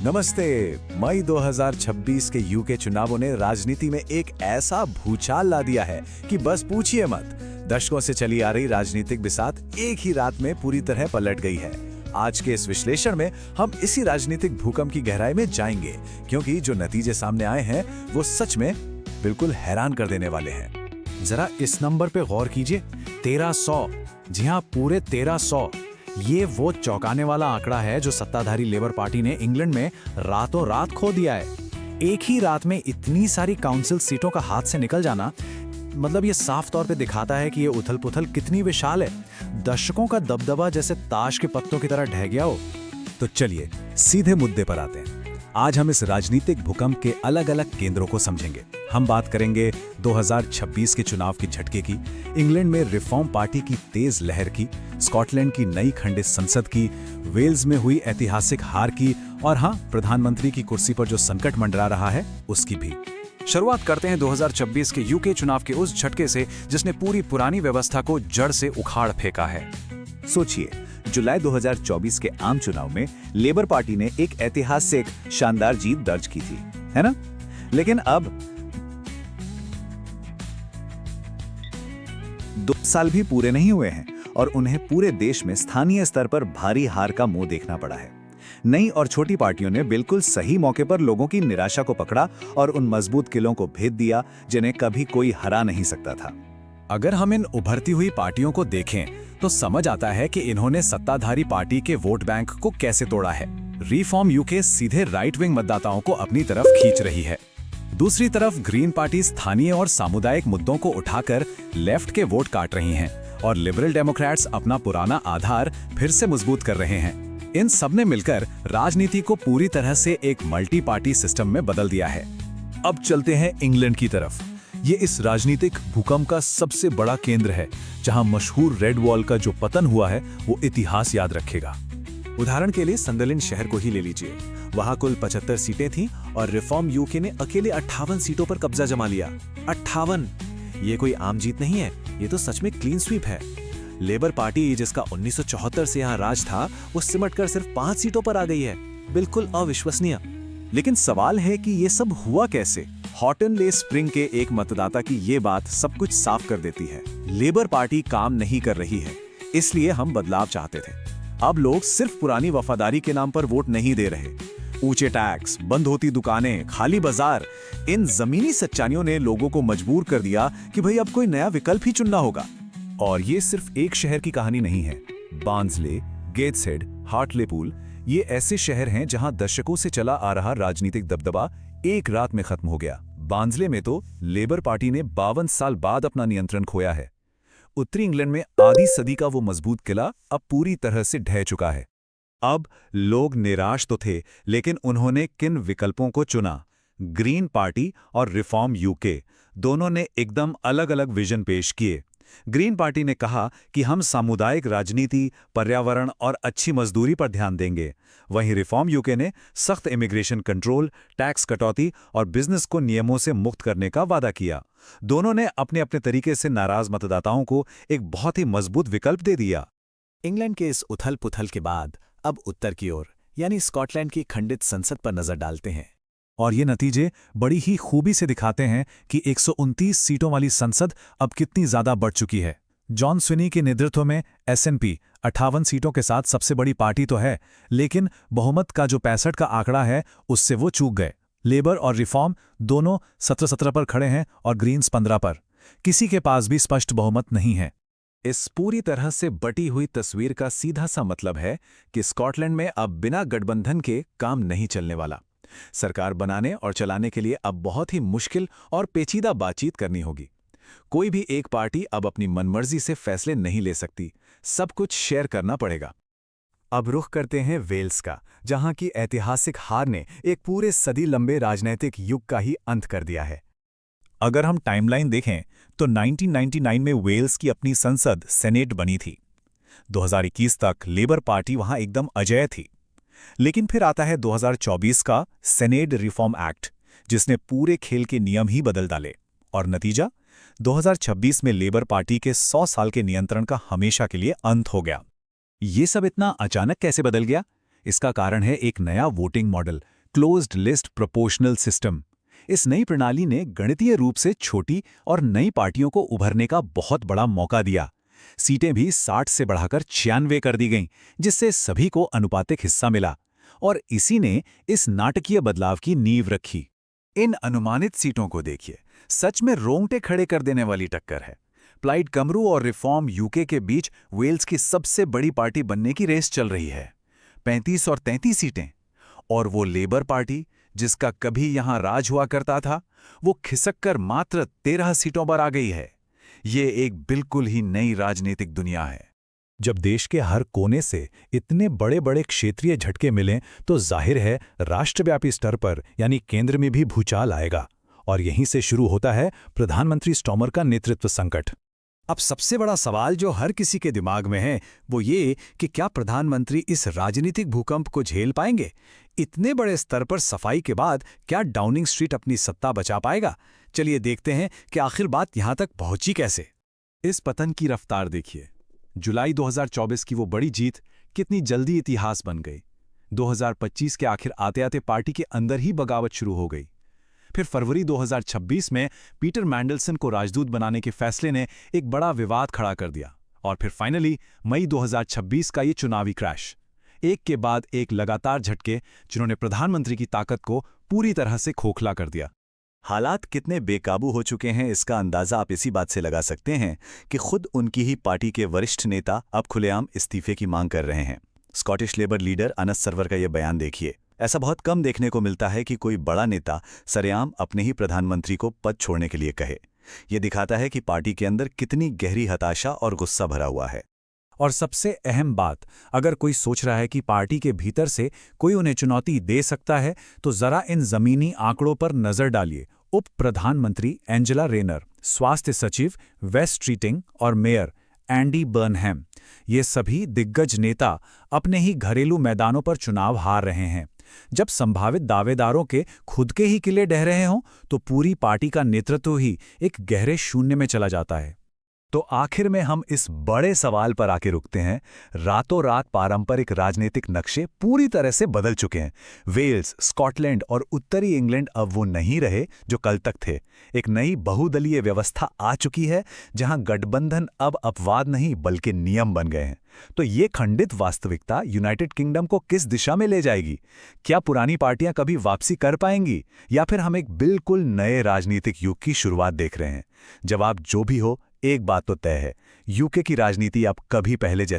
नमस्ते। मई 2026 के यूके चुनावों ने राजनीति में एक ऐसा भूचाल ला दिया है कि बस पूछिए मत। दशकों से चली आ रही राजनीतिक बिसात एक ही रात में पूरी तरह पलट गई है। आज के इस विश्लेषण में हम इसी राजनीतिक भूकंप की गहराई में जाएंगे, क्योंकि जो नतीजे सामने आए हैं वो सच में बिल्कुल हैरान कर देने वाले हैं। जरा इस नंबर पे गौर कीजिए, 1300। जी हाँ, पूरे 1300। ये वो चौंकाने वाला आंकड़ा है जो सत्ताधारी लेबर पार्टी ने इंग्लैंड में रातों रात खो दिया है। एक ही रात में इतनी सारी काउंसिल सीटों का हाथ से निकल जाना, मतलब ये साफ तौर पे दिखाता है कि ये उथल-पुथल कितनी विशाल है। दशकों का दबदबा जैसे ताश के पत्तों की तरह ढह गया हो। तो चलिए सीधे मुद्दे पर आते हैं। आज हम इस राजनीतिक भूकंप के अलग-अलग केंद्रों को समझेंगे। हम बात करेंगे 2026 के चुनाव की झटके की, इंग्लैंड में रिफॉर्म पार्टी की तेज लहर की, स्कॉटलैंड की नई खंडित संसद की, वेल्स में हुई ऐतिहासिक हार की, और हाँ, प्रधानमंत्री की कुर्सी पर जो संकट मंडरा रहा है उसकी भी। शुरुआत करते हैं 2026 के यूके चुनाव के उस झटके से जिसने पूरी पुरानी व्यवस्था को जड़ से उखाड़ फेंका है। सोचिए, जुलाई 2024 के आम चुनाव में लेबर पार्टी ने एक ऐतिहासिक शानदार जीत दर्ज की थी, है ना? लेकिन अब 2 साल भी पूरे नहीं हुए हैं और उन्हें पूरे देश में स्थानीय स्तर पर भारी हार का मुंह देखना पड़ा है। नई और छोटी पार्टियों ने बिल्कुल सही मौके पर लोगों की निराशा को पकड़ा और उन मजबूत किलों को भेद दिया जिन्हें कभी कोई हरा नहीं सकता था। अगर हम इन उभरती हुई पार्टियों को देखें तो समझ आता है कि इन्होंने सत्ताधारी पार्टी के वोट बैंक को कैसे तोड़ा है। रिफॉर्म यूके सीधे राइट विंग मतदाताओं को अपनी तरफ खींच रही है। दूसरी तरफ ग्रीन पार्टी स्थानीय और सामुदायिक मुद्दों को उठाकर लेफ्ट के वोट काट रही हैं और लिबरल डेमोक्रेट्स अपना पुराना आधार फिर से मजबूत कर रहे हैं। इन सब ने मिलकर राजनीति को पूरी तरह से एक मल्टी पार्टी सिस्टम में बदल दिया है। अब चलते हैं इंग्लैंड की तरफ। ये इस राजनीतिक भूकंप का सबसे बड़ा केंद्र है, जहां मशहूर रेड वॉल का जो पतन हुआ है वो इतिहास याद रखेगा। उदाहरण के लिए संदरलैंड शहर को ही ले लीजिए। वहां कुल 75 सीटें थीं और रिफॉर्म यूके ने अकेले 58 सीटों पर कब्जा जमा लिया। 58! ये कोई आम जीत नहीं है, ये तो सच में क्लीन स्वीप है। लेबर पार्टी, जिसका 1974 से यहाँ राज था, वो सिमटकर सिर्फ 5 सीटों पर आ गई है। बिल्कुल अविश्वसनीय। लेकिन सवाल है कि ये सब हुआ कैसे? हॉटन ले स्प्रिंग के एक मतदाता की ये बात सब कुछ साफ कर देती है। लेबर पार्टी काम नहीं कर रही है, इसलिए हम बदलाव चाहते थे। अब लोग सिर्फ पुरानी वफादारी के नाम पर वोट नहीं दे रहे। ऊंचे टैक्स, बंद होती दुकानें, खाली बाजार, इन जमीनी सच्चाइयों ने लोगों को मजबूर कर दिया कि भाई अब कोई नया विकल्प ही चुनना होगा। और ये सिर्फ एक शहर की कहानी नहीं है। बार्नसले, गेट्सहेड, हार्टलेपूल, ये ऐसे शहर हैं जहां दशकों से चला आ रहा राजनीतिक दबदबा एक रात में खत्म हो गया। बार्नसले में तो लेबर पार्टी ने 52 साल बाद अपना नियंत्रण खोया है। उत्तरी इंग्लैंड में आधी सदी का वो मजबूत किला अब पूरी तरह से ढह चुका है। अब लोग निराश तो थे, लेकिन उन्होंने किन विकल्पों को चुना? ग्रीन पार्टी और रिफॉर्म यूके दोनों ने एकदम अलग-अलग विजन पेश किए। ग्रीन पार्टी ने कहा कि हम सामुदायिक राजनीति, पर्यावरण और अच्छी मजदूरी पर ध्यान देंगे। वहीं रिफॉर्म यूके ने सख्त इमिग्रेशन कंट्रोल, टैक्स कटौती और बिजनेस को नियमों से मुक्त करने का वादा किया। दोनों ने अपने अपने तरीके से नाराज मतदाताओं को एक बहुत ही मजबूत विकल्प दे दिया। इंग्लैंड के इस उथल-पुथल के बाद अब उत्तर की ओर, यानी स्कॉटलैंड की खंडित संसद पर नजर डालते हैं। और ये नतीजे बड़ी ही खूबी से दिखाते हैं कि 129 सीटों वाली संसद अब कितनी ज्यादा बढ़ चुकी है। जॉन स्विनी के नेतृत्व में SNP 58 सीटों के साथ सबसे बड़ी पार्टी तो है, लेकिन बहुमत का जो 65 का आंकड़ा है उससे वो चूक गए। लेबर और रिफॉर्म दोनों 17-17 पर खड़े हैं और ग्रीन्स 15 पर। किसी के पास भी स्पष्ट बहुमत नहीं है। इस पूरी तरह से बटी हुई तस्वीर का सीधा सा मतलब है कि स्कॉटलैंड में अब बिना गठबंधन के काम नहीं चलने वाला। सरकार बनाने और चलाने के लिए अब बहुत ही मुश्किल और पेचीदा बातचीत करनी होगी। कोई भी एक पार्टी अब अपनी मनमर्जी से फैसले नहीं ले सकती, सब कुछ शेयर करना पड़ेगा। अब रुख करते हैं वेल्स का, जहां की ऐतिहासिक हार ने एक पूरे सदी लंबे राजनीतिक युग का ही अंत कर दिया है। अगर हम टाइमलाइन देखें तो 1999 में वेल्स की अपनी संसद सेनेट बनी थी। 2021 तक लेबर पार्टी वहां एकदम अजेय थी। लेकिन फिर आता है 2024 का सेनेट रिफॉर्म एक्ट, जिसने पूरे खेल के नियम ही बदल डाले। और नतीजा 2026 में लेबर पार्टी के 100 साल के नियंत्रण का हमेशा के लिए अंत हो गया। ये सब इतना अचानक कैसे बदल गया? इसका कारण है एक नया voting model, closed list proportional system. इस नई प्रणाली ने गणितीय रूप से छोटी और नई पार्टियों को उभरने का बहुत बड़ा मौका दिया। सीटें भी 60 से बढ़ाकर 96 कर दी गईं, जिससे सभी को अनुपातिक हिस्सा मिला, और इसी ने इस नाटकीय बदलाव की नींव रखी। इन अनुमानित सीटों को देखिए, सच में रोंगटे खड़े कर देने वाली टक्कर है। प्लाइड कमरू और रिफॉर्म यूके के बीच वेल्स की सबसे बड़ी पार्टी बनने की रेस चल रही है। 35 और 33 सीटें। और वो लेबर पार्टी, जिसका कभी यहां राज हुआ करता था, वो खिसक कर मात्र 13 सीटों पर आ गई है। ये एक बिल्कुल ही नई राजनीतिक दुनिया है। जब देश के हर कोने से इतने बड़े बड़े क्षेत्रीय झटके मिलें तो जाहिर है राष्ट्रव्यापी स्तर पर यानी केंद्र में भी भूचाल आएगा। और यहीं से शुरू होता है प्रधानमंत्री स्टॉमर का नेतृत्व संकट। अब सबसे बड़ा सवाल जो हर किसी के दिमाग में है वो ये कि क्या प्रधानमंत्री इस राजनीतिक भूकंप को झेल पाएंगे? इतने बड़े स्तर पर सफाई के बाद क्या डाउनिंग स्ट्रीट अपनी सत्ता बचा पाएगा? चलिए देखते हैं कि आखिर बात यहां तक पहुंची कैसे। इस पतन की रफ्तार देखिए। जुलाई 2024 की वो बड़ी जीत कितनी जल्दी इतिहास बन गई। 2025 के आखिर आते आते पार्टी के अंदर ही बगावत शुरू हो गई। फिर फरवरी 2026 में पीटर मैंडलसन को राजदूत बनाने के फैसले ने एक बड़ा विवाद खड़ा कर दिया। और फिर फाइनली मई 2026 का ये चुनावी क्रैश। एक के बाद एक लगातार झटके जिन्होंने प्रधानमंत्री की ताकत को पूरी तरह से खोखला कर दिया। हालात कितने बेकाबू हो चुके हैं इसका अंदाजा आप इसी बात से लगा सकते हैं कि खुद उनकी ही पार्टी के वरिष्ठ नेता अब खुलेआम इस्तीफे की मांग कर रहे हैं। Scottish Labour leader Anas Sarwar का यह बयान देखिए। ऐसा बहुत कम देखने को मिलता है कि कोई बड़ा नेता सरेआम अपने ही प्रधानमंत्री को पद छोड़ने के लिए कहे। यह दिखाता है कि पार्टी के अंदर कितनी गहरी हताशा और गुस्सा भरा हुआ है। और सबसे अहम बात, अगर कोई सोच रहा है कि पार्टी के भीतर से कोई उन्हें चुनौती दे सकता है तो जरा इन जमीनी आंकड़ों पर नजर डालिए। उप प्रधानमंत्री एंजेला रेनर, स्वास्थ्य सचिव वेस्ट स्ट्रीटिंग और मेयर एंडी बर्नहैम, ये सभी दिग्गज नेता अपने ही घरेलू मैदानों पर चुनाव हार रहे हैं। जब संभावित दावेदारों के खुद के ही किले ढह रहे हों तो पूरी पार्टी का नेतृत्व ही एक गहरे शून्य में चला जाता है। तो आखिर में हम इस बड़े सवाल पर आके रुकते हैं। रातों रात पारंपरिक राजनीतिक नक्शे पूरी तरह से बदल चुके हैं। वेल्स, स्कॉटलैंड और उत्तरी इंग्लैंड अब वो नहीं रहे जो कल तक थे। एक नई बहुदलीय व्यवस्था आ चुकी है जहां गठबंधन अब अपवाद नहीं बल्कि नियम बन गए हैं। तो ये खंडित वास्तविकता यूनाइटेड किंगडम को किस दिशा में ले जाएगी? क्या पुरानी पार्टियां कभी वापसी कर पाएंगी या फिर हम एक बिल्कुल नए राजनीतिक युग की शुरुआत देख रहे हैं? जवाब जो भी हो, एक बात तो तय है, यूके की राजनीति अब कभी पहले जैसी